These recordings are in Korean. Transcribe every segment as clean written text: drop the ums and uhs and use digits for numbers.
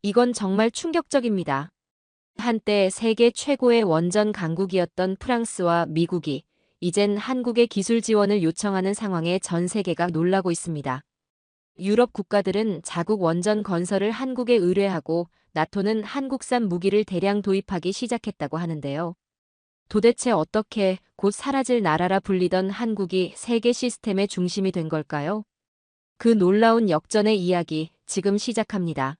이건 정말 충격적입니다. 한때 세계 최고의 원전 강국이었던 프랑스와 미국이 이젠 한국의 기술 지원을 요청하는 상황에 전 세계가 놀라고 있습니다. 유럽 국가들은 자국 원전 건설을 한국에 의뢰하고 나토는 한국산 무기를 대량 도입하기 시작했다고 하는데요. 도대체 어떻게 곧 사라질 나라라 불리던 한국이 세계 시스템의 중심이 된 걸까요? 그 놀라운 역전의 이야기 지금 시작합니다.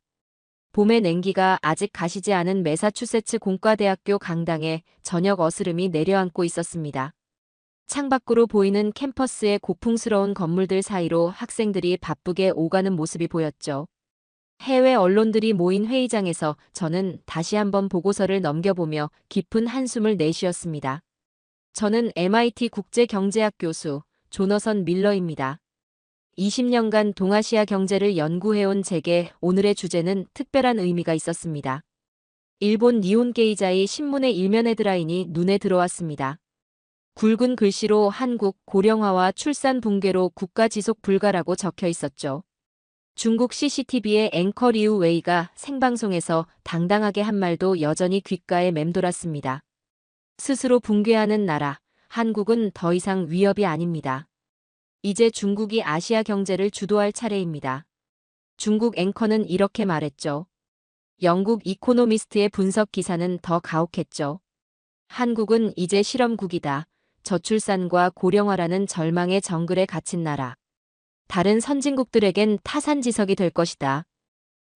봄의 냉기가 아직 가시지 않은 매사추세츠 공과대학교 강당에 저녁 어스름이 내려앉고 있었습니다. 창밖으로 보이는 캠퍼스의 고풍스러운 건물들 사이로 학생들이 바쁘게 오가는 모습이 보였죠. 해외 언론들이 모인 회의장에서 저는 다시 한번 보고서를 넘겨보며 깊은 한숨을 내쉬었습니다. 저는 MIT 국제경제학 교수 조너선 밀러입니다. 20년간 동아시아 경제를 연구해온 제게 오늘의 주제는 특별한 의미가 있었습니다. 일본 니혼 게이자이 신문의 일면 헤드라인이 눈에 들어왔습니다. 굵은 글씨로 한국 고령화와 출산 붕괴로 국가 지속 불가라고 적혀 있었죠. 중국 CCTV의 앵커 리우 웨이가 생방송에서 당당하게 한 말도 여전히 귓가에 맴돌았습니다. 스스로 붕괴하는 나라, 한국은 더 이상 위협이 아닙니다. 이제 중국이 아시아 경제를 주도할 차례입니다. 중국 앵커는 이렇게 말했죠. 영국 이코노미스트의 분석 기사는 더 가혹했죠. 한국은 이제 실험국이다. 저출산과 고령화라는 절망의 정글에 갇힌 나라. 다른 선진국들에겐 타산지석이 될 것이다.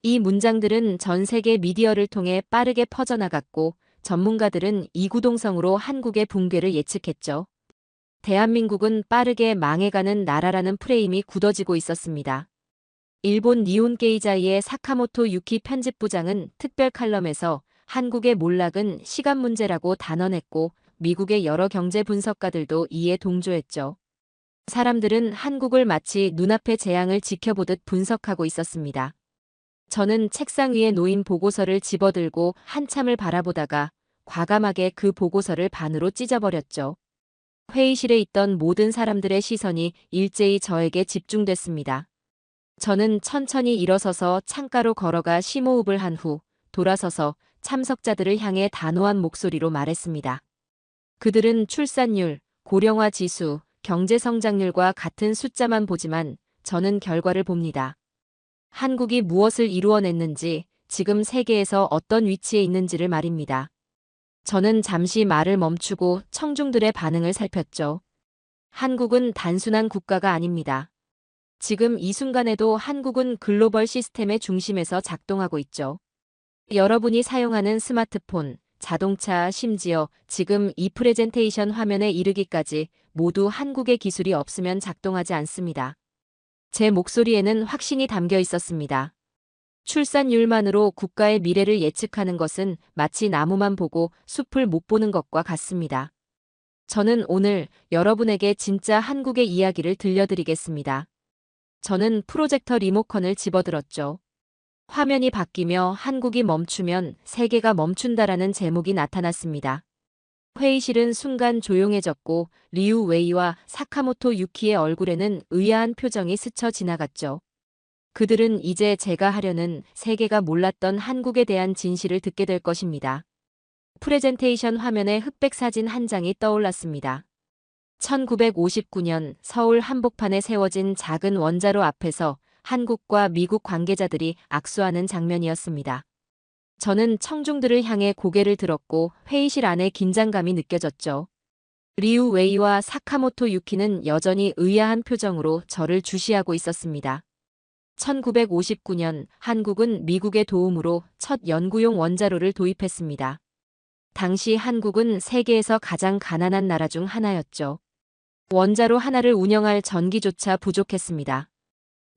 이 문장들은 전 세계 미디어를 통해 빠르게 퍼져나갔고 전문가들은 이구동성으로 한국의 붕괴를 예측했죠. 대한민국은 빠르게 망해가는 나라라는 프레임이 굳어지고 있었습니다. 일본 니혼 게이자이의 사카모토 유키 편집부장은 특별 칼럼에서 한국의 몰락은 시간 문제라고 단언했고 미국의 여러 경제 분석가들도 이에 동조했죠. 사람들은 한국을 마치 눈앞의 재앙을 지켜보듯 분석하고 있었습니다. 저는 책상 위에 놓인 보고서를 집어들고 한참을 바라보다가 과감하게 그 보고서를 반으로 찢어버렸죠. 회의실에 있던 모든 사람들의 시선이 일제히 저에게 집중됐습니다. 저는 천천히 일어서서 창가로 걸어가 심호흡을 한 후 돌아서서 참석자들을 향해 단호한 목소리로 말했습니다. 그들은 출산율, 고령화 지수, 경제 성장률과 같은 숫자만 보지만 저는 결과를 봅니다. 한국이 무엇을 이루어냈는지, 지금 세계에서 어떤 위치에 있는지를 말입니다. 저는 잠시 말을 멈추고 청중들의 반응을 살폈죠. 한국은 단순한 국가가 아닙니다. 지금 이 순간에도 한국은 글로벌 시스템의 중심에서 작동하고 있죠. 여러분이 사용하는 스마트폰, 자동차, 심지어 지금 이 프레젠테이션 화면에 이르기까지 모두 한국의 기술이 없으면 작동하지 않습니다. 제 목소리에는 확신이 담겨 있었습니다. 출산율만으로 국가의 미래를 예측하는 것은 마치 나무만 보고 숲을 못 보는 것과 같습니다. 저는 오늘 여러분에게 진짜 한국의 이야기를 들려드리겠습니다. 저는 프로젝터 리모컨을 집어들었죠. 화면이 바뀌며 한국이 멈추면 세계가 멈춘다라는 제목이 나타났습니다. 회의실은 순간 조용해졌고 리우 웨이와 사카모토 유키의 얼굴에는 의아한 표정이 스쳐 지나갔죠. 그들은 이제 제가 하려는 세계가 몰랐던 한국에 대한 진실을 듣게 될 것입니다. 프레젠테이션 화면에 흑백 사진 한 장이 떠올랐습니다. 1959년 서울 한복판에 세워진 작은 원자로 앞에서 한국과 미국 관계자들이 악수하는 장면이었습니다. 저는 청중들을 향해 고개를 들었고 회의실 안에 긴장감이 느껴졌죠. 리우 웨이와 사카모토 유키는 여전히 의아한 표정으로 저를 주시하고 있었습니다. 1959년 한국은 미국의 도움으로 첫 연구용 원자로를 도입했습니다. 당시 한국은 세계에서 가장 가난한 나라 중 하나였죠. 원자로 하나를 운영할 전기조차 부족했습니다.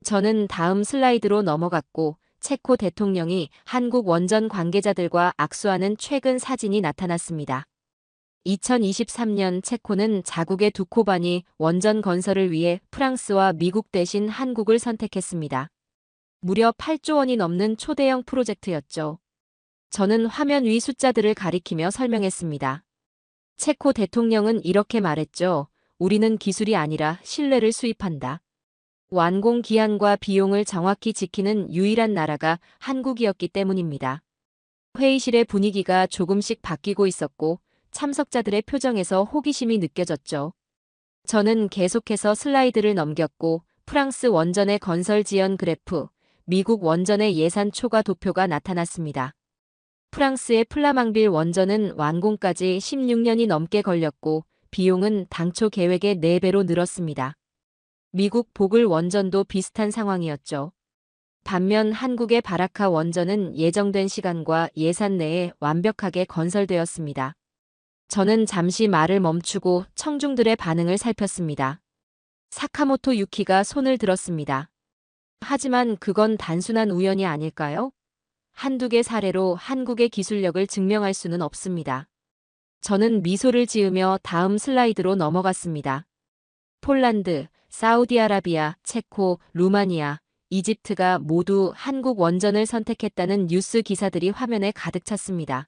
저는 다음 슬라이드로 넘어갔고 체코 대통령이 한국 원전 관계자들과 악수하는 최근 사진이 나타났습니다. 2023년 체코는 자국의 두코바니 원전 건설을 위해 프랑스와 미국 대신 한국을 선택했습니다. 무려 8조 원이 넘는 초대형 프로젝트였죠. 저는 화면 위 숫자들을 가리키며 설명했습니다. 체코 대통령은 이렇게 말했죠. 우리는 기술이 아니라 신뢰를 수입한다. 완공 기한과 비용을 정확히 지키는 유일한 나라가 한국이었기 때문입니다. 회의실의 분위기가 조금씩 바뀌고 있었고 참석자들의 표정에서 호기심이 느껴졌죠. 저는 계속해서 슬라이드를 넘겼고 프랑스 원전의 건설 지연 그래프, 미국 원전의 예산 초과 도표가 나타났습니다. 프랑스의 플라망빌 원전은 완공까지 16년이 넘게 걸렸고 비용은 당초 계획의 4배로 늘었습니다. 미국 보글 원전도 비슷한 상황이었죠. 반면 한국의 바라카 원전은 예정된 시간과 예산 내에 완벽하게 건설되었습니다. 저는 잠시 말을 멈추고 청중들의 반응을 살폈습니다. 사카모토 유키가 손을 들었습니다. 하지만 그건 단순한 우연이 아닐까요? 한두 개 사례로 한국의 기술력을 증명할 수는 없습니다. 저는 미소를 지으며 다음 슬라이드로 넘어갔습니다. 폴란드, 사우디아라비아, 체코, 루마니아, 이집트가 모두 한국 원전을 선택했다는 뉴스 기사들이 화면에 가득 찼습니다.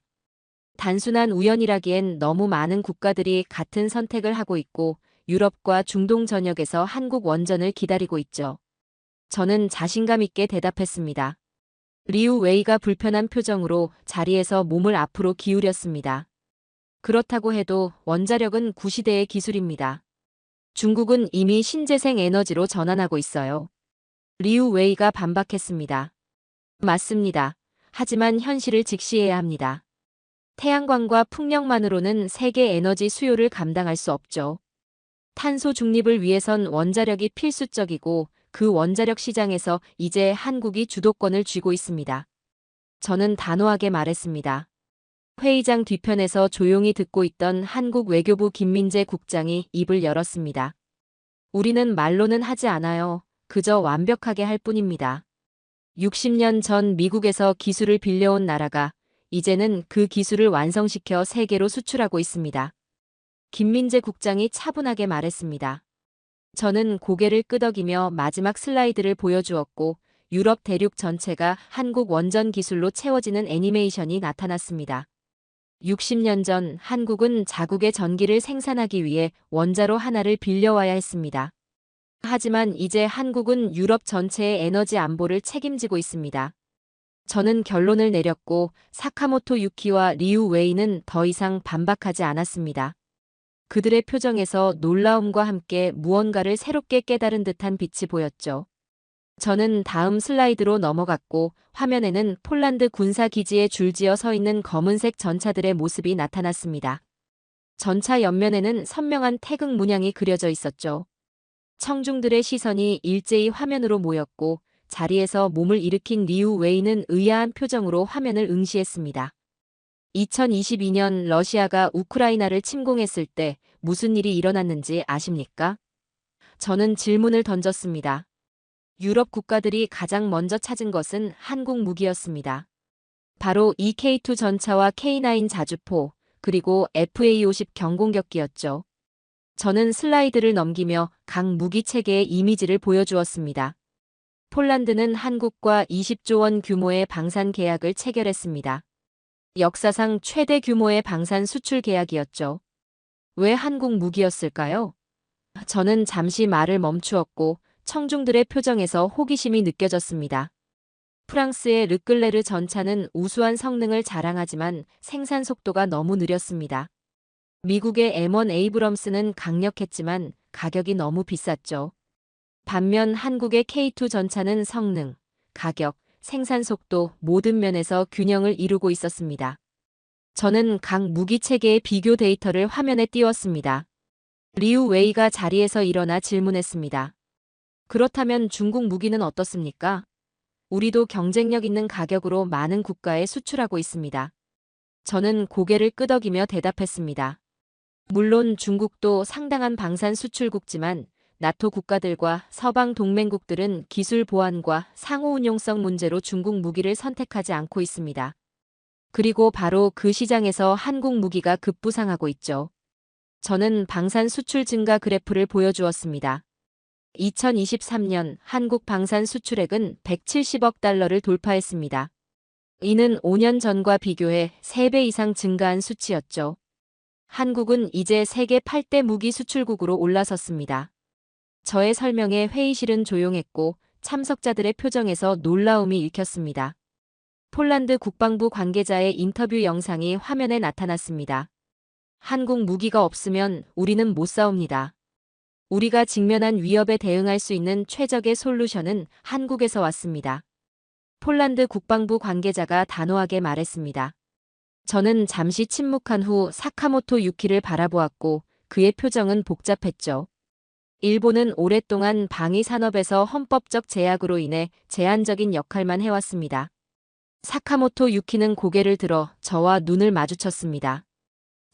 단순한 우연이라기엔 너무 많은 국가들이 같은 선택을 하고 있고 유럽과 중동 전역에서 한국 원전을 기다리고 있죠. 저는 자신감 있게 대답했습니다. 리우 웨이가 불편한 표정으로 자리에서 몸을 앞으로 기울였습니다. 그렇다고 해도 원자력은 구시대의 기술입니다. 중국은 이미 신재생 에너지로 전환하고 있어요. 리우 웨이가 반박했습니다. 맞습니다. 하지만 현실을 직시해야 합니다. 태양광과 풍력만으로는 세계 에너지 수요를 감당할 수 없죠. 탄소 중립을 위해선 원자력이 필수적이고 그 원자력 시장에서 이제 한국이 주도권을 쥐고 있습니다. 저는 단호하게 말했습니다. 회의장 뒤편에서 조용히 듣고 있던 한국 외교부 김민재 국장이 입을 열었습니다. 우리는 말로는 하지 않아요. 그저 완벽하게 할 뿐입니다. 60년 전 미국에서 기술을 빌려온 나라가 이제는 그 기술을 완성시켜 세계로 수출하고 있습니다. 김민재 국장이 차분하게 말했습니다. 저는 고개를 끄덕이며 마지막 슬라이드를 보여주었고 유럽 대륙 전체가 한국 원전 기술로 채워지는 애니메이션이 나타났습니다. 60년 전 한국은 자국의 전기를 생산하기 위해 원자로 하나를 빌려와야 했습니다. 하지만 이제 한국은 유럽 전체의 에너지 안보를 책임지고 있습니다. 저는 결론을 내렸고 사카모토 유키와 리우 웨이는 더 이상 반박하지 않았습니다. 그들의 표정에서 놀라움과 함께 무언가를 새롭게 깨달은 듯한 빛이 보였죠. 저는 다음 슬라이드로 넘어갔고 화면에는 폴란드 군사기지에 줄지어 서 있는 검은색 전차들의 모습이 나타났습니다. 전차 옆면에는 선명한 태극 문양이 그려져 있었죠. 청중들의 시선이 일제히 화면으로 모였고 자리에서 몸을 일으킨 리우 웨이는 의아한 표정으로 화면을 응시했습니다. 2022년 러시아가 우크라이나를 침공했을 때 무슨 일이 일어났는지 아십니까? 저는 질문을 던졌습니다. 유럽 국가들이 가장 먼저 찾은 것은 한국 무기였습니다. 바로 EK2 전차와 K9 자주포, 그리고 FA-50 경공격기였죠. 저는 슬라이드를 넘기며 각 무기 체계의 이미지를 보여주었습니다. 폴란드는 한국과 20조 원 규모의 방산 계약을 체결했습니다. 역사상 최대 규모의 방산 수출 계약이었죠. 왜 한국 무기였을까요? 저는 잠시 말을 멈추었고 청중들의 표정에서 호기심이 느껴졌습니다. 프랑스의 르클레르 전차는 우수한 성능을 자랑하지만 생산 속도가 너무 느렸습니다. 미국의 M1 에이브럼스는 강력했지만 가격이 너무 비쌌죠. 반면 한국의 K2 전차는 성능, 가격, 생산 속도 모든 면에서 균형을 이루고 있었습니다. 저는 각 무기 체계의 비교 데이터를 화면에 띄웠습니다. 리우 웨이가 자리에서 일어나 질문했습니다. 그렇다면 중국 무기는 어떻습니까? 우리도 경쟁력 있는 가격으로 많은 국가에 수출하고 있습니다. 저는 고개를 끄덕이며 대답했습니다. 물론 중국도 상당한 방산 수출국지만 나토 국가들과 서방 동맹국들은 기술 보안과 상호 운용성 문제로 중국 무기를 선택하지 않고 있습니다. 그리고 바로 그 시장에서 한국 무기가 급부상하고 있죠. 저는 방산 수출 증가 그래프를 보여주었습니다. 2023년 한국 방산 수출액은 170억 달러를 돌파했습니다. 이는 5년 전과 비교해 3배 이상 증가한 수치였죠. 한국은 이제 세계 8대 무기 수출국으로 올라섰습니다. 저의 설명에 회의실은 조용했고 참석자들의 표정에서 놀라움이 읽혔습니다. 폴란드 국방부 관계자의 인터뷰 영상이 화면에 나타났습니다. 한국 무기가 없으면 우리는 못 싸웁니다. 우리가 직면한 위협에 대응할 수 있는 최적의 솔루션은 한국에서 왔습니다. 폴란드 국방부 관계자가 단호하게 말했습니다. 저는 잠시 침묵한 후 사카모토 유키를 바라보았고 그의 표정은 복잡했죠. 일본은 오랫동안 방위 산업에서 헌법적 제약으로 인해 제한적인 역할만 해왔습니다. 사카모토 유키는 고개를 들어 저와 눈을 마주쳤습니다.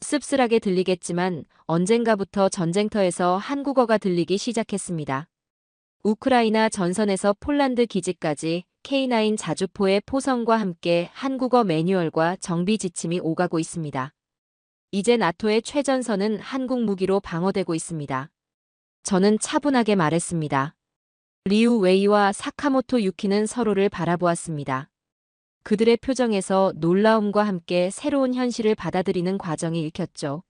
씁쓸하게 들리겠지만 언젠가부터 전쟁터에서 한국어가 들리기 시작했습니다. 우크라이나 전선에서 폴란드 기지까지 K9 자주포의 포성과 함께 한국어 매뉴얼과 정비 지침이 오가고 있습니다. 이제 나토의 최전선은 한국 무기로 방어되고 있습니다. 저는 차분하게 말했습니다. 리우 웨이와 사카모토 유키는 서로를 바라보았습니다. 그들의 표정에서 놀라움과 함께 새로운 현실을 받아들이는 과정이 읽혔죠.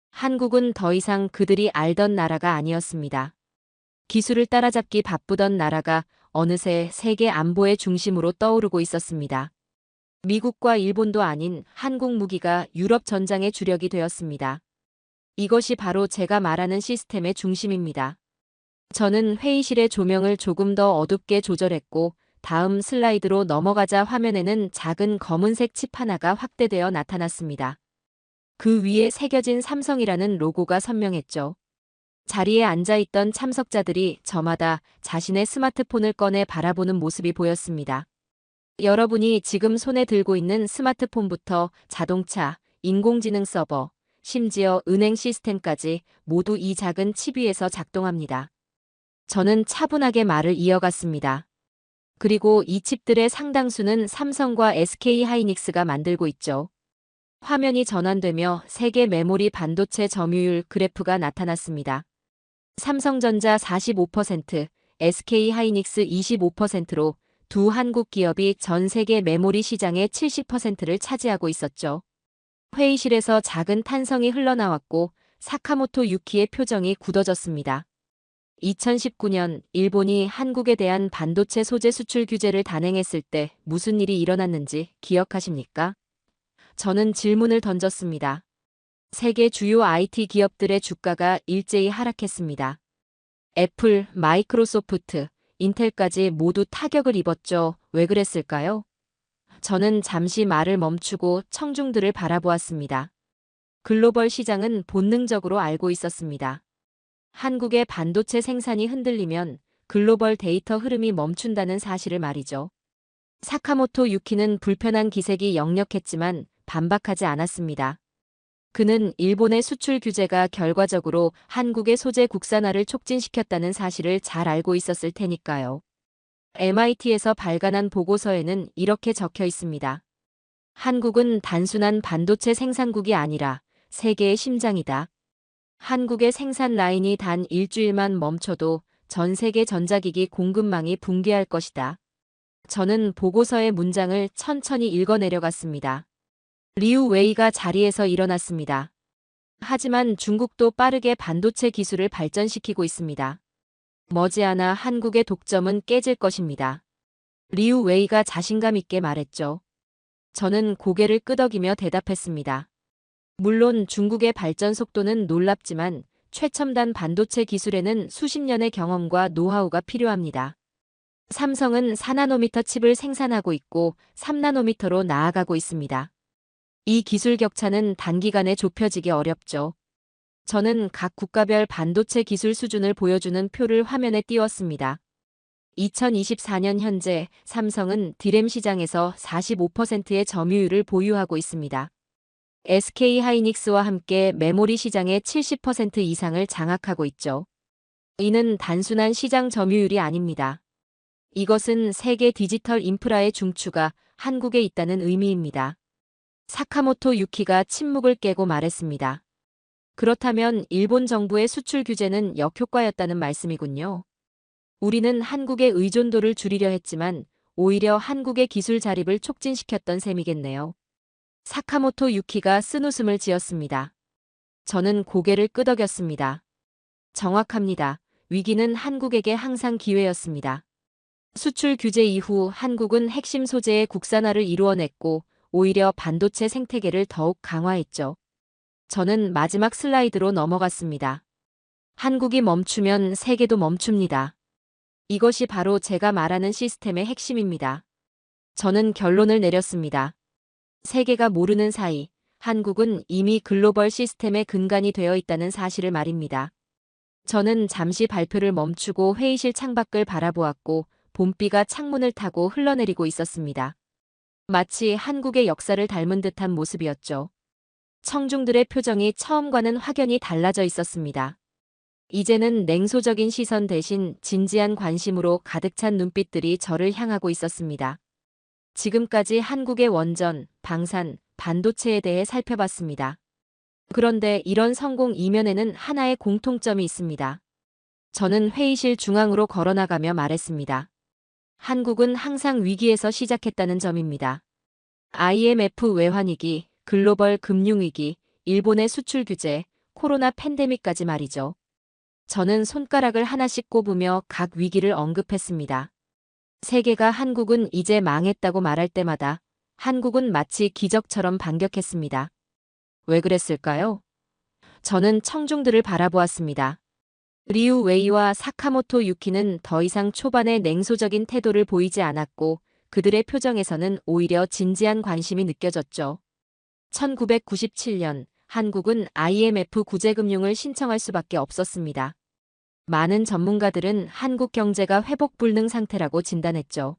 한국은 더 이상 그들이 알던 나라가 아니었습니다. 기술을 따라잡기 바쁘던 나라가 어느새 세계 안보의 중심으로 떠오르고 있었습니다. 미국과 일본도 아닌 한국 무기가 유럽 전장의 주력이 되었습니다. 이것이 바로 제가 말하는 시스템의 중심입니다. 저는 회의실의 조명을 조금 더 어둡게 조절했고 다음 슬라이드로 넘어가자 화면에는 작은 검은색 칩 하나가 확대되어 나타났습니다. 그 위에 새겨진 삼성이라는 로고가 선명했죠. 자리에 앉아있던 참석자들이 저마다 자신의 스마트폰을 꺼내 바라보는 모습이 보였습니다. 여러분이 지금 손에 들고 있는 스마트폰부터 자동차, 인공지능 서버, 심지어 은행 시스템까지 모두 이 작은 칩 위에서 작동합니다. 저는 차분하게 말을 이어갔습니다. 그리고 이 칩들의 상당수는 삼성과 SK 하이닉스가 만들고 있죠. 화면이 전환되며 세계 메모리 반도체 점유율 그래프가 나타났습니다. 삼성전자 45%, SK 하이닉스 25%로 두 한국 기업이 전 세계 메모리 시장의 70%를 차지하고 있었죠. 회의실에서 작은 탄성이 흘러나왔고 사카모토 유키의 표정이 굳어졌습니다. 2019년 일본이 한국에 대한 반도체 소재 수출 규제를 단행했을 때 무슨 일이 일어났는지 기억하십니까? 저는 질문을 던졌습니다. 세계 주요 IT 기업들의 주가가 일제히 하락했습니다. 애플, 마이크로소프트, 인텔까지 모두 타격을 입었죠. 왜 그랬을까요? 저는 잠시 말을 멈추고 청중들을 바라보았습니다. 글로벌 시장은 본능적으로 알고 있었습니다. 한국의 반도체 생산이 흔들리면 글로벌 데이터 흐름이 멈춘다는 사실을 말이죠. 사카모토 유키는 불편한 기색이 역력했지만 반박하지 않았습니다. 그는 일본의 수출 규제가 결과적으로 한국의 소재 국산화를 촉진시켰다는 사실을 잘 알고 있었을 테니까요. MIT에서 발간한 보고서에는 이렇게 적혀 있습니다. 한국은 단순한 반도체 생산국이 아니라 세계의 심장이다. 한국의 생산 라인이 단 일주일만 멈춰도 전 세계 전자기기 공급망이 붕괴할 것이다. 저는 보고서의 문장을 천천히 읽어내려갔습니다. 리우 웨이가 자리에서 일어났습니다. 하지만 중국도 빠르게 반도체 기술을 발전시키고 있습니다. 머지않아 한국의 독점은 깨질 것입니다. 리우 웨이가 자신감 있게 말했죠. 저는 고개를 끄덕이며 대답했습니다. 물론 중국의 발전 속도는 놀랍지만 최첨단 반도체 기술에는 수십 년의 경험과 노하우가 필요합니다. 삼성은 4나노미터 칩을 생산하고 있고 3나노미터로 나아가고 있습니다. 이 기술 격차는 단기간에 좁혀지기 어렵죠. 저는 각 국가별 반도체 기술 수준을 보여주는 표를 화면에 띄웠습니다. 2024년 현재 삼성은 디램 시장에서 45%의 점유율을 보유하고 있습니다. SK 하이닉스와 함께 메모리 시장의 70% 이상을 장악하고 있죠. 이는 단순한 시장 점유율이 아닙니다. 이것은 세계 디지털 인프라의 중추가 한국에 있다는 의미입니다. 사카모토 유키가 침묵을 깨고 말했습니다. 그렇다면 일본 정부의 수출 규제는 역효과였다는 말씀이군요. 우리는 한국의 의존도를 줄이려 했지만 오히려 한국의 기술 자립을 촉진시켰던 셈이겠네요. 사카모토 유키가 쓴웃음을 지었습니다. 저는 고개를 끄덕였습니다. 정확합니다. 위기는 한국에게 항상 기회였습니다. 수출 규제 이후 한국은 핵심 소재의 국산화를 이루어냈고 오히려 반도체 생태계를 더욱 강화했죠. 저는 마지막 슬라이드로 넘어갔습니다. 한국이 멈추면 세계도 멈춥니다. 이것이 바로 제가 말하는 시스템의 핵심입니다. 저는 결론을 내렸습니다. 세계가 모르는 사이 한국은 이미 글로벌 시스템의 근간이 되어 있다는 사실을 말입니다. 저는 잠시 발표를 멈추고 회의실 창밖을 바라보았고 봄비가 창문을 타고 흘러내리고 있었습니다. 마치 한국의 역사를 닮은 듯한 모습이었죠. 청중들의 표정이 처음과는 확연히 달라져 있었습니다. 이제는 냉소적인 시선 대신 진지한 관심으로 가득 찬 눈빛들이 저를 향하고 있었습니다. 지금까지 한국의 원전, 방산, 반도체에 대해 살펴봤습니다. 그런데 이런 성공 이면에는 하나의 공통점이 있습니다. 저는 회의실 중앙으로 걸어나가며 말했습니다. 한국은 항상 위기에서 시작했다는 점입니다. IMF 외환위기, 글로벌 금융위기, 일본의 수출 규제, 코로나 팬데믹까지 말이죠. 저는 손가락을 하나씩 꼽으며 각 위기를 언급했습니다. 세계가 한국은 이제 망했다고 말할 때마다 한국은 마치 기적처럼 반격했습니다. 왜 그랬을까요? 저는 청중들을 바라보았습니다. 리우 웨이와 사카모토 유키는 더 이상 초반의 냉소적인 태도를 보이지 않았고 그들의 표정에서는 오히려 진지한 관심이 느껴졌죠. 1997년 한국은 IMF 구제금융을 신청할 수밖에 없었습니다. 많은 전문가들은 한국 경제가 회복 불능 상태라고 진단했죠.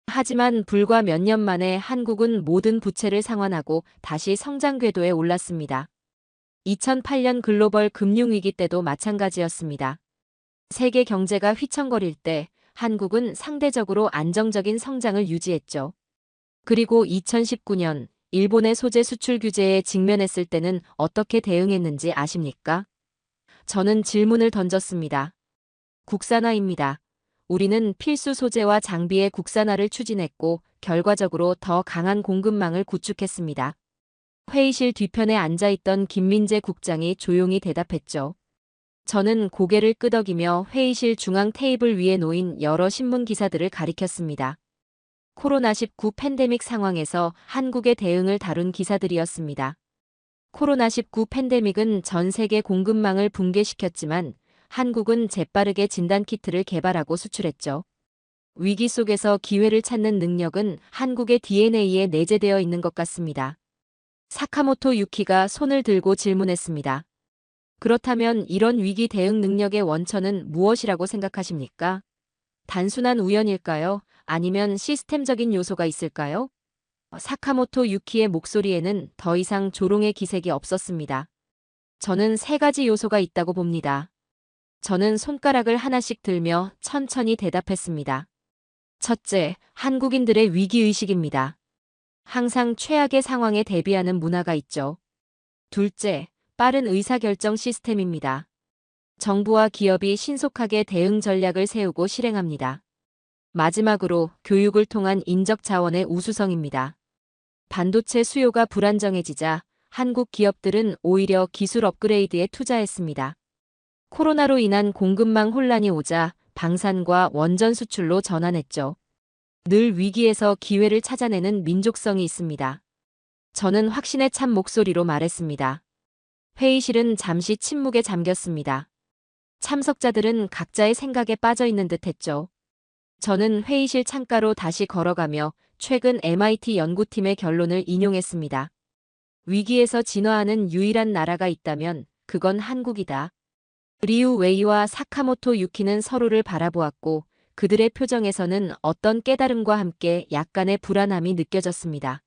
하지만 불과 몇 년 만에 한국은 모든 부채를 상환하고 다시 성장 궤도에 올랐습니다. 2008년 글로벌 금융위기 때도 마찬가지였습니다. 세계 경제가 휘청거릴 때 한국은 상대적으로 안정적인 성장을 유지했죠. 그리고 2019년 일본의 소재 수출 규제에 직면했을 때는 어떻게 대응했는지 아십니까? 저는 질문을 던졌습니다. 국산화입니다. 우리는 필수 소재와 장비의 국산화를 추진했고 결과적으로 더 강한 공급망을 구축했습니다. 회의실 뒤편에 앉아있던 김민재 국장이 조용히 대답했죠. 저는 고개를 끄덕이며 회의실 중앙 테이블 위에 놓인 여러 신문 기사들을 가리켰습니다. 코로나19 팬데믹 상황에서 한국의 대응을 다룬 기사들이었습니다. 코로나19 팬데믹은 전 세계 공급망을 붕괴시켰지만 한국은 재빠르게 진단키트를 개발하고 수출했죠. 위기 속에서 기회를 찾는 능력은 한국의 DNA에 내재되어 있는 것 같습니다. 사카모토 유키가 손을 들고 질문했습니다. 그렇다면 이런 위기 대응 능력의 원천은 무엇이라고 생각하십니까? 단순한 우연일까요? 아니면 시스템적인 요소가 있을까요? 사카모토 유키의 목소리에는 더 이상 조롱의 기색이 없었습니다. 저는 세 가지 요소가 있다고 봅니다. 저는 손가락을 하나씩 들며 천천히 대답했습니다. 첫째, 한국인들의 위기의식입니다. 항상 최악의 상황에 대비하는 문화가 있죠. 둘째, 빠른 의사결정 시스템입니다. 정부와 기업이 신속하게 대응 전략을 세우고 실행합니다. 마지막으로 교육을 통한 인적 자원의 우수성입니다. 반도체 수요가 불안정해지자 한국 기업들은 오히려 기술 업그레이드에 투자했습니다. 코로나로 인한 공급망 혼란이 오자 방산과 원전 수출로 전환했죠. 늘 위기에서 기회를 찾아내는 민족성이 있습니다. 저는 확신에 찬 목소리로 말했습니다. 회의실은 잠시 침묵에 잠겼습니다. 참석자들은 각자의 생각에 빠져 있는 듯 했죠. 저는 회의실 창가로 다시 걸어가며 최근 MIT 연구팀의 결론을 인용했습니다. 위기에서 진화하는 유일한 나라가 있다면 그건 한국이다. 리우 웨이와 사카모토 유키는 서로를 바라보았고 그들의 표정에서는 어떤 깨달음과 함께 약간의 불안함이 느껴졌습니다.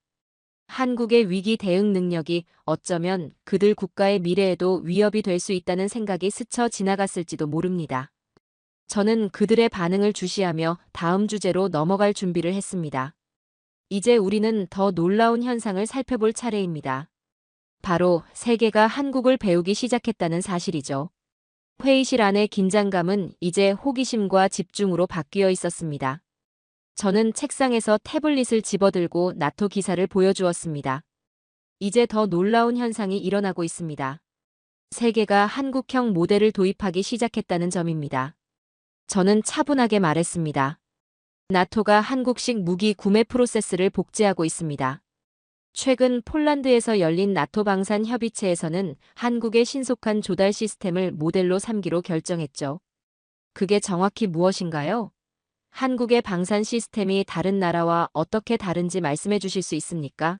한국의 위기 대응 능력이 어쩌면 그들 국가의 미래에도 위협이 될 수 있다는 생각이 스쳐 지나갔을지도 모릅니다. 저는 그들의 반응을 주시하며 다음 주제로 넘어갈 준비를 했습니다. 이제 우리는 더 놀라운 현상을 살펴볼 차례입니다. 바로 세계가 한국을 배우기 시작했다는 사실이죠. 회의실 안의 긴장감은 이제 호기심과 집중으로 바뀌어 있었습니다. 저는 책상에서 태블릿을 집어들고 나토 기사를 보여주었습니다. 이제 더 놀라운 현상이 일어나고 있습니다. 세계가 한국형 모델을 도입하기 시작했다는 점입니다. 저는 차분하게 말했습니다. 나토가 한국식 무기 구매 프로세스를 복제하고 있습니다. 최근 폴란드에서 열린 나토 방산 협의체에서는 한국의 신속한 조달 시스템을 모델로 삼기로 결정했죠. 그게 정확히 무엇인가요? 한국의 방산 시스템이 다른 나라와 어떻게 다른지 말씀해 주실 수 있습니까?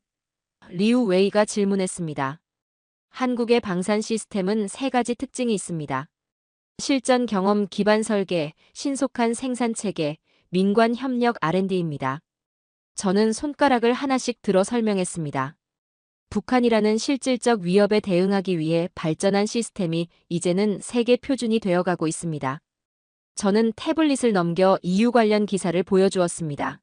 리우 웨이가 질문했습니다. 한국의 방산 시스템은 세 가지 특징이 있습니다. 실전 경험 기반 설계, 신속한 생산 체계, 민관 협력 R&D입니다. 저는 손가락을 하나씩 들어 설명했습니다. 북한이라는 실질적 위협에 대응하기 위해 발전한 시스템이 이제는 세계 표준이 되어가고 있습니다. 저는 태블릿을 넘겨 EU 관련 기사를 보여주었습니다.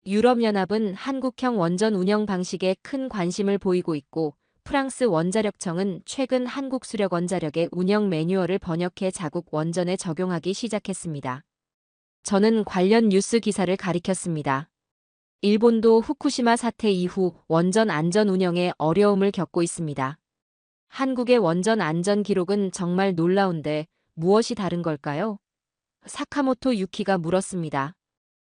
유럽연합은 한국형 원전 운영 방식에 큰 관심을 보이고 있고 프랑스 원자력청은 최근 한국 수력 원자력의 운영 매뉴얼을 번역해 자국 원전에 적용하기 시작했습니다. 저는 관련 뉴스 기사를 가리켰습니다. 일본도 후쿠시마 사태 이후 원전 안전 운영에 어려움을 겪고 있습니다. 한국의 원전 안전 기록은 정말 놀라운데 무엇이 다른 걸까요? 사카모토 유키가 물었습니다.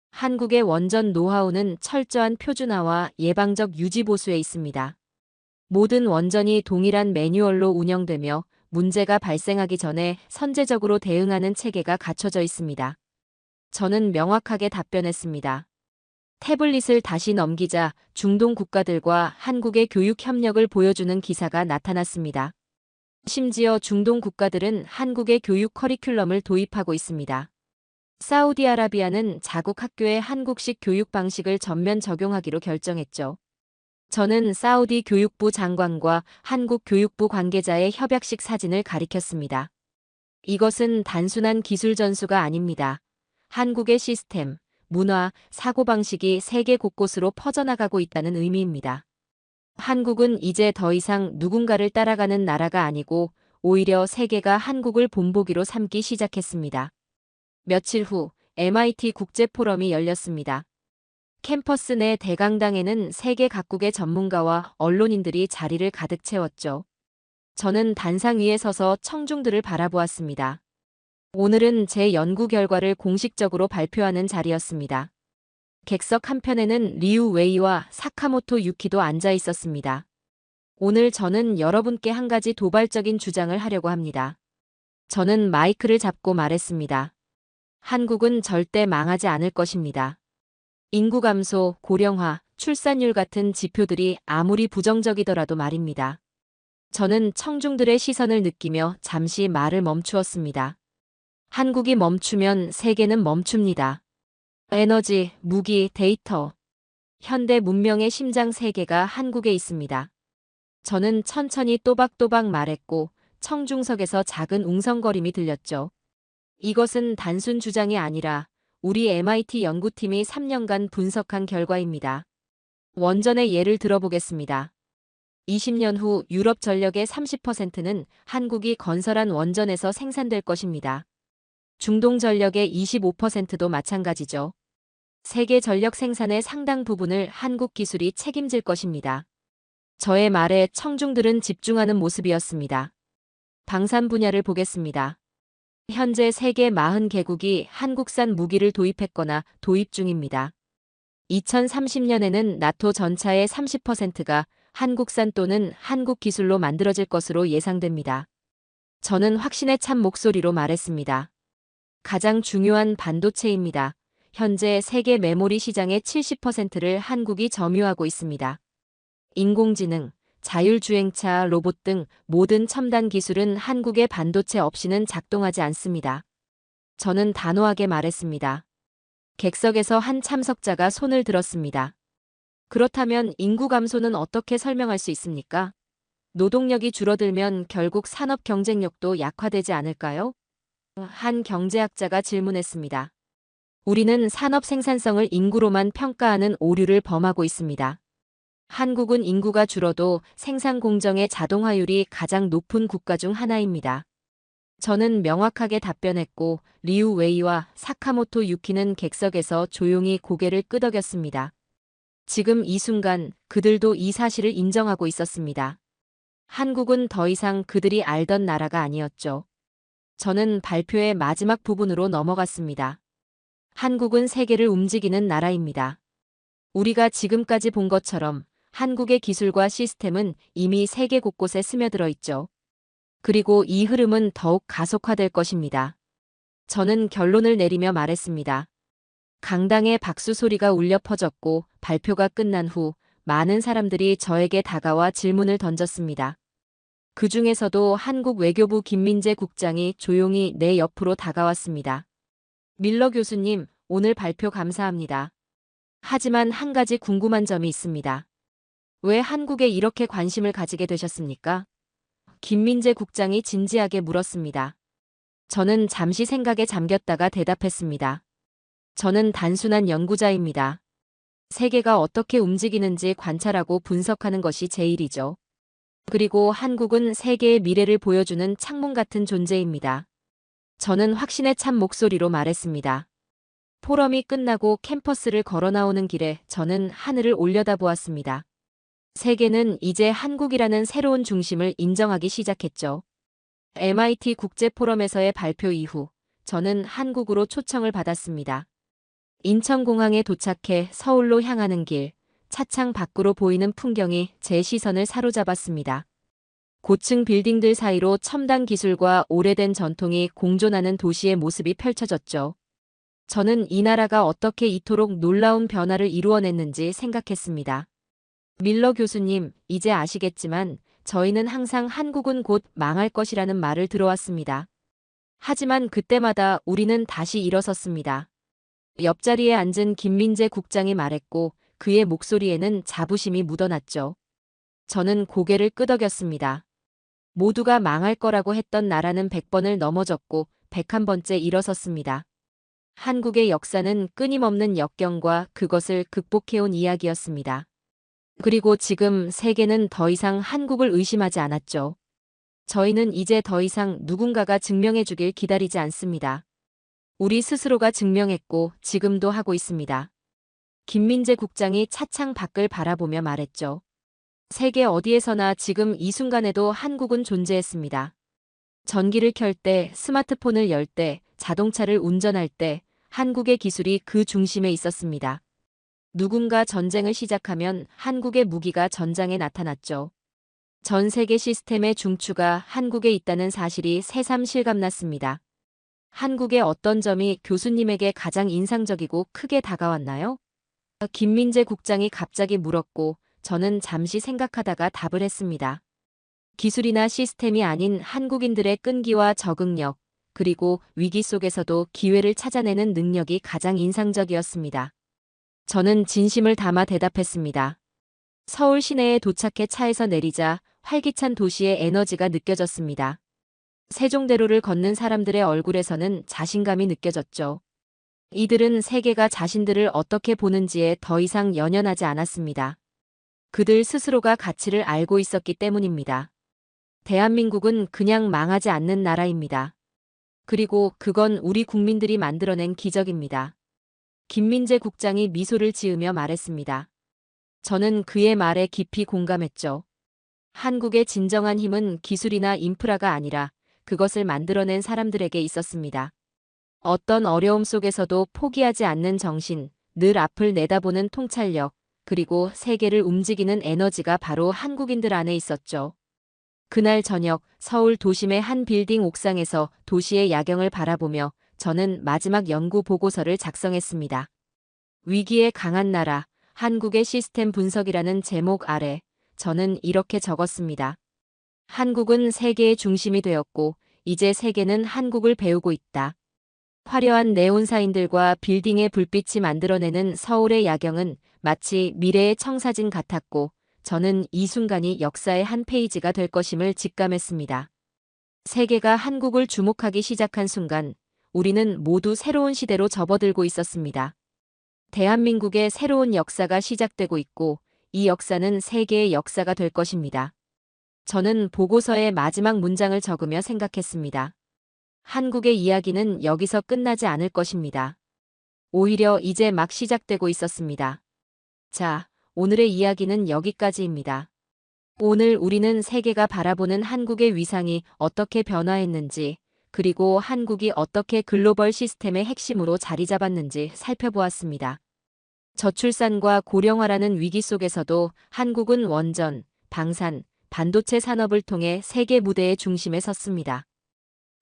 한국의 원전 노하우는 철저한 표준화와 예방적 유지 보수에 있습니다. 모든 원전이 동일한 매뉴얼로 운영되며 문제가 발생하기 전에 선제적으로 대응하는 체계가 갖춰져 있습니다. 저는 명확하게 답변했습니다. 태블릿을 다시 넘기자 중동 국가들과 한국의 교육 협력을 보여주는 기사가 나타났습니다. 심지어 중동 국가들은 한국의 교육 커리큘럼을 도입하고 있습니다. 사우디아라비아는 자국 학교의 한국식 교육 방식을 전면 적용하기로 결정했죠. 저는 사우디 교육부 장관과 한국 교육부 관계자의 협약식 사진을 가리켰습니다. 이것은 단순한 기술 전수가 아닙니다. 한국의 시스템, 문화, 사고방식이 세계 곳곳으로 퍼져나가고 있다는 의미입니다. 한국은 이제 더 이상 누군가를 따라가는 나라가 아니고 오히려 세계가 한국을 본보기로 삼기 시작했습니다. 며칠 후 MIT 국제포럼이 열렸습니다. 캠퍼스 내 대강당에는 세계 각국의 전문가와 언론인들이 자리를 가득 채웠죠. 저는 단상 위에 서서 청중들을 바라보았습니다. 오늘은 제 연구 결과를 공식적으로 발표하는 자리였습니다. 객석 한편에는 리우 웨이와 사카모토 유키도 앉아 있었습니다. 오늘 저는 여러분께 한 가지 도발적인 주장을 하려고 합니다. 저는 마이크를 잡고 말했습니다. 한국은 절대 망하지 않을 것입니다. 인구 감소, 고령화, 출산율 같은 지표들이 아무리 부정적이더라도 말입니다. 저는 청중들의 시선을 느끼며 잠시 말을 멈추었습니다. 한국이 멈추면 세계는 멈춥니다. 에너지, 무기, 데이터. 현대 문명의 심장 세계가 한국에 있습니다. 저는 천천히 또박또박 말했고 청중석에서 작은 웅성거림이 들렸죠. 이것은 단순 주장이 아니라 우리 MIT 연구팀이 3년간 분석한 결과입니다. 원전의 예를 들어보겠습니다. 20년 후 유럽 전력의 30%는 한국이 건설한 원전에서 생산될 것입니다. 중동 전력의 25%도 마찬가지죠. 세계 전력 생산의 상당 부분을 한국 기술이 책임질 것입니다. 저의 말에 청중들은 집중하는 모습이었습니다. 방산 분야를 보겠습니다. 현재 세계 40개국이 한국산 무기를 도입했거나 도입 중입니다. 2030년에는 나토 전차의 30%가 한국산 또는 한국 기술로 만들어질 것으로 예상됩니다. 저는 확신에 찬 목소리로 말했습니다. 가장 중요한 반도체입니다. 현재 세계 메모리 시장의 70%를 한국이 점유하고 있습니다. 인공지능, 자율주행차, 로봇 등 모든 첨단 기술은 한국의 반도체 없이는 작동하지 않습니다. 저는 단호하게 말했습니다. 객석에서 한 참석자가 손을 들었습니다. 그렇다면 인구 감소는 어떻게 설명할 수 있습니까? 노동력이 줄어들면 결국 산업 경쟁력도 약화되지 않을까요? 한 경제학자가 질문했습니다. 우리는 산업 생산성을 인구로만 평가하는 오류를 범하고 있습니다. 한국은 인구가 줄어도 생산 공정의 자동화율이 가장 높은 국가 중 하나입니다. 저는 명확하게 답변했고 리우 웨이와 사카모토 유키는 객석에서 조용히 고개를 끄덕였습니다. 지금 이 순간 그들도 이 사실을 인정하고 있었습니다. 한국은 더 이상 그들이 알던 나라가 아니었죠. 저는 발표의 마지막 부분으로 넘어갔습니다. 한국은 세계를 움직이는 나라입니다. 우리가 지금까지 본 것처럼 한국의 기술과 시스템은 이미 세계 곳곳에 스며들어 있죠. 그리고 이 흐름은 더욱 가속화될 것입니다. 저는 결론을 내리며 말했습니다. 강당의 박수 소리가 울려 퍼졌고 발표가 끝난 후 많은 사람들이 저에게 다가와 질문을 던졌습니다. 그 중에서도 한국 외교부 김민재 국장이 조용히 내 옆으로 다가왔습니다. 밀러 교수님, 오늘 발표 감사합니다. 하지만 한 가지 궁금한 점이 있습니다. 왜 한국에 이렇게 관심을 가지게 되셨습니까? 김민재 국장이 진지하게 물었습니다. 저는 잠시 생각에 잠겼다가 대답했습니다. 저는 단순한 연구자입니다. 세계가 어떻게 움직이는지 관찰하고 분석하는 것이 제 일이죠. 그리고 한국은 세계의 미래를 보여주는 창문 같은 존재입니다. 저는 확신에 찬 목소리로 말했습니다. 포럼이 끝나고 캠퍼스를 걸어 나오는 길에 저는 하늘을 올려다보았습니다. 세계는 이제 한국이라는 새로운 중심을 인정하기 시작했죠. MIT 국제포럼에서의 발표 이후 저는 한국으로 초청을 받았습니다. 인천공항에 도착해 서울로 향하는 길, 차창 밖으로 보이는 풍경이 제 시선을 사로잡았습니다. 고층 빌딩들 사이로 첨단 기술과 오래된 전통이 공존하는 도시의 모습이 펼쳐졌죠. 저는 이 나라가 어떻게 이토록 놀라운 변화를 이루어냈는지 생각했습니다. 밀러 교수님, 이제 아시겠지만 저희는 항상 한국은 곧 망할 것이라는 말을 들어왔습니다. 하지만 그때마다 우리는 다시 일어섰습니다. 옆자리에 앉은 김민재 국장이 말했고 그의 목소리에는 자부심이 묻어났죠. 저는 고개를 끄덕였습니다. 모두가 망할 거라고 했던 나라는 100번을 넘어졌고 101번째 일어섰습니다. 한국의 역사는 끊임없는 역경과 그것을 극복해온 이야기였습니다. 그리고 지금 세계는 더 이상 한국을 의심하지 않았죠. 저희는 이제 더 이상 누군가가 증명해 주길 기다리지 않습니다. 우리 스스로가 증명했고 지금도 하고 있습니다. 김민재 국장이 차창 밖을 바라보며 말했죠. 세계 어디에서나 지금 이 순간에도 한국은 존재했습니다. 전기를 켤 때, 스마트폰을 열 때, 자동차를 운전할 때 한국의 기술이 그 중심에 있었습니다. 누군가 전쟁을 시작하면 한국의 무기가 전장에 나타났죠. 전 세계 시스템의 중추가 한국에 있다는 사실이 새삼 실감났습니다. 한국의 어떤 점이 교수님에게 가장 인상적이고 크게 다가왔나요? 김민재 국장이 갑자기 물었고 저는 잠시 생각하다가 답을 했습니다. 기술이나 시스템이 아닌 한국인들의 끈기와 적응력, 그리고 위기 속에서도 기회를 찾아내는 능력이 가장 인상적이었습니다. 저는 진심을 담아 대답했습니다. 서울 시내에 도착해 차에서 내리자 활기찬 도시의 에너지가 느껴졌습니다. 세종대로를 걷는 사람들의 얼굴에서는 자신감이 느껴졌죠. 이들은 세계가 자신들을 어떻게 보는지에 더 이상 연연하지 않았습니다. 그들 스스로가 가치를 알고 있었기 때문입니다. 대한민국은 그냥 망하지 않는 나라입니다. 그리고 그건 우리 국민들이 만들어낸 기적입니다. 김민재 국장이 미소를 지으며 말했습니다. 저는 그의 말에 깊이 공감했죠. 한국의 진정한 힘은 기술이나 인프라가 아니라 그것을 만들어낸 사람들에게 있었습니다. 어떤 어려움 속에서도 포기하지 않는 정신, 늘 앞을 내다보는 통찰력, 그리고 세계를 움직이는 에너지가 바로 한국인들 안에 있었죠. 그날 저녁 서울 도심의 한 빌딩 옥상에서 도시의 야경을 바라보며 저는 마지막 연구 보고서를 작성했습니다. 위기에 강한 나라, 한국의 시스템 분석이라는 제목 아래 저는 이렇게 적었습니다. 한국은 세계의 중심이 되었고 이제 세계는 한국을 배우고 있다. 화려한 네온사인들과 빌딩의 불빛이 만들어내는 서울의 야경은 마치 미래의 청사진 같았고 저는 이 순간이 역사의 한 페이지가 될 것임을 직감했습니다. 세계가 한국을 주목하기 시작한 순간 우리는 모두 새로운 시대로 접어들고 있었습니다. 대한민국의 새로운 역사가 시작되고 있고 이 역사는 세계의 역사가 될 것입니다. 저는 보고서의 마지막 문장을 적으며 생각했습니다. 한국의 이야기는 여기서 끝나지 않을 것입니다. 오히려 이제 막 시작되고 있었습니다. 자, 오늘의 이야기는 여기까지입니다. 오늘 우리는 세계가 바라보는 한국의 위상이 어떻게 변화했는지, 그리고 한국이 어떻게 글로벌 시스템의 핵심으로 자리 잡았는지 살펴보았습니다. 저출산과 고령화라는 위기 속에서도 한국은 원전, 방산, 반도체 산업을 통해 세계 무대의 중심에 섰습니다.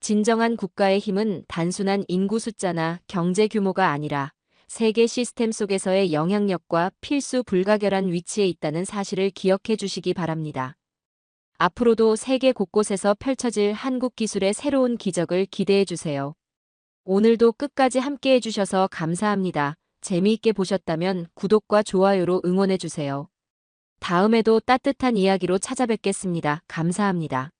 진정한 국가의 힘은 단순한 인구 숫자나 경제 규모가 아니라 세계 시스템 속에서의 영향력과 필수 불가결한 위치에 있다는 사실을 기억해 주시기 바랍니다. 앞으로도 세계 곳곳에서 펼쳐질 한국 기술의 새로운 기적을 기대해 주세요. 오늘도 끝까지 함께 해주셔서 감사합니다. 재미있게 보셨다면 구독과 좋아요로 응원해 주세요. 다음에도 따뜻한 이야기로 찾아뵙겠습니다. 감사합니다.